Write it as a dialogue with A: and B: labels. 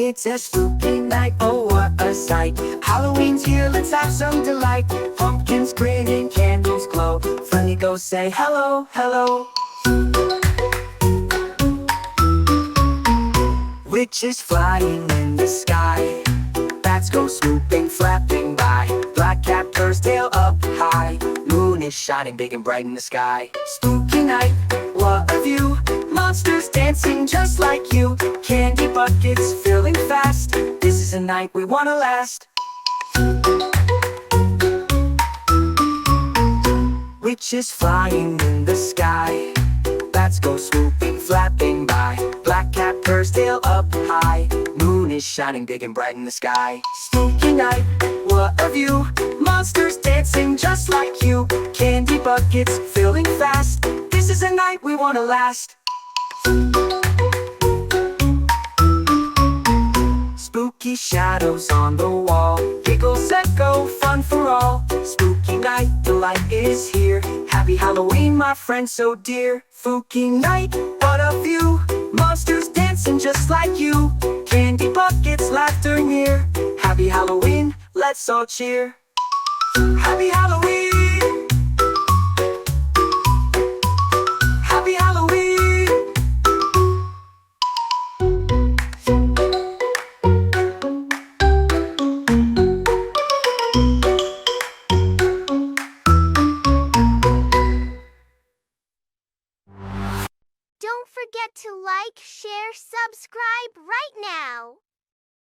A: It's a spooky night, oh what a sight. Halloween's here, let's have some delight. Pumpkins grin and candles glow. Funny ghosts say hello, hello. Witches flying in the sky. Bats go swooping, flapping by. Black cat purrs tail up high. Moon is shining big and bright in the sky. Spooky night, what a view. Monsters dancing just like you. Candy buckets filling fast. This is a night we wanna last. Witches flying in the sky. Bats go swooping, flapping by. Black cat purrs tail up high. Moon is shining big and bright in the sky. Spooky night, what a view. Monsters dancing just like you. Candy buckets filling fast. This is a night we wanna last. Spooky shadows on the wall. Giggles echo, fun for all. Spooky night, the light is here. Happy Halloween, my friend so dear. Spooky night, what a view. Monsters dancing just like you. Candy buckets, laughter near. Happy Halloween, let's all cheer. Happy Halloween!